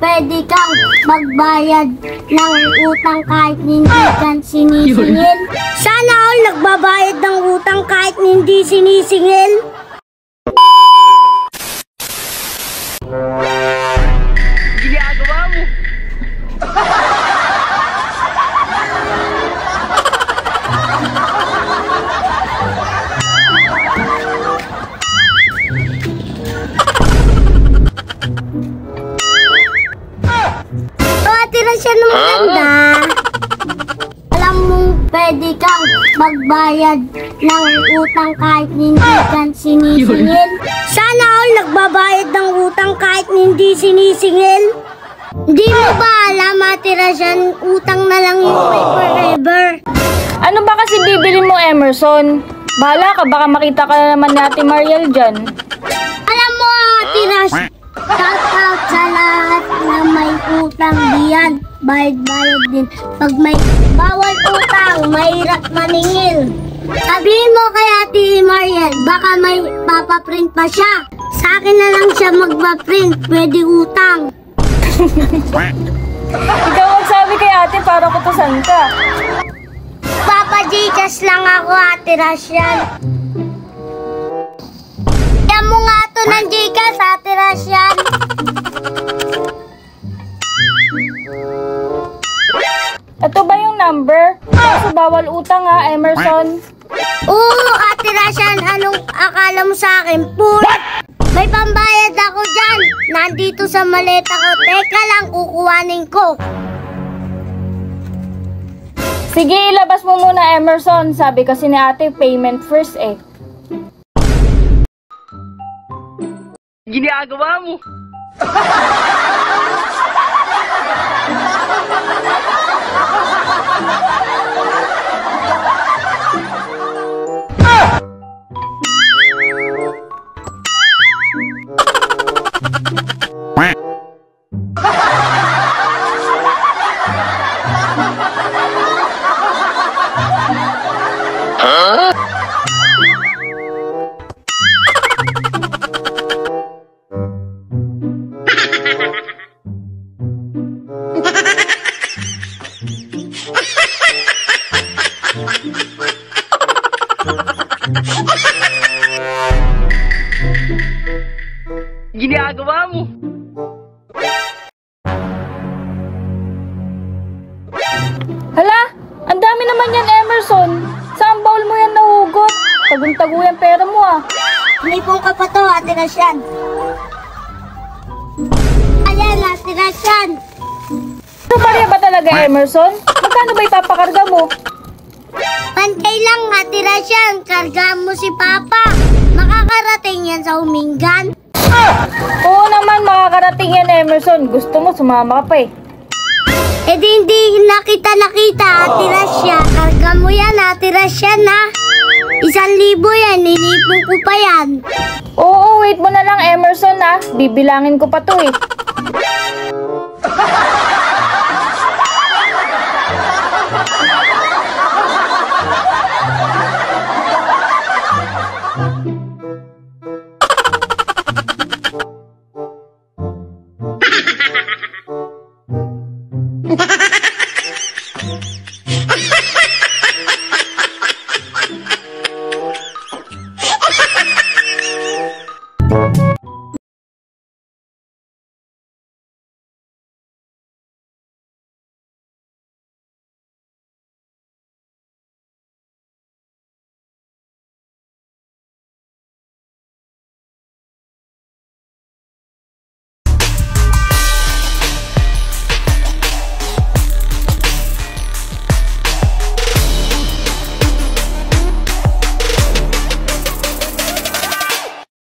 pwede kang magbayad ng utang kahit hindi ka sinisingil? Sana all nagbabayad ng utang kahit hindi sinisingil. Ginagawa mo. Tira siya ng maganda. Alam mong pwede kang magbayad ng utang kahit hindi ka sinisingil? Sana all nagbabayad ng utang kahit hindi sinisingil. Hindi mo ba alam, Tira siya, utang na lang yung forever? Ano ba kasi bibili mo, Emerson? Bahala ka, baka makita ka na naman natin Mariel dyan. Alam mo, Tira siya, shout out sa lahat na may utang diyan. Bayad-bayad din. Pag may bawal utang, mahirap maningil. Sabihin mo kay Ate Mariel, baka may papaprint pa siya. Sa akin na lang siya magpaprint, pwede utang. Ikaw magsabi kay ate para kutusan ka. Papa Gcash lang ako, Ate Rasyan. Kaya mo nga to ng Gcash, Ate Rasyan. Ito ba yung number? Kaso bawal utang ha, Emerson. Oo, Ate Rasyan, anong akala mo sa akin? Pool! May pambayad ako dyan. Nandito sa maleta ko. Teka lang, kukuhanin ko. Sige, ilabas mo muna, Emerson. Sabi kasi ni ate, payment first eh. Ginagawa mo. Ginagawa mo. Hala, ang dami naman yan, Emerson. Saan bowl mo yan nahugot? Tagong-tago yung pera mo ah. Lipong ka pa to, Ate Rasyan. Ayan, Ate Rasyan. Ito pare ba talaga, Emerson? Magkano ba ipapakarga mo? Pantay lang, Ate Rasyan. Karga mo si Papa. Makakarating yan sa Humingan. Oo naman, makakarating yan, Emerson. Gusto mo, sumama ka pa eh. Eh di hindi nakita, Ate Rasyan. Karga mo yan, Ate Rasyan, ha? 1,000 yan, nilipong ko pa yan. Oo, wait mo na lang, Emerson ha. Bibilangin ko pa to eh.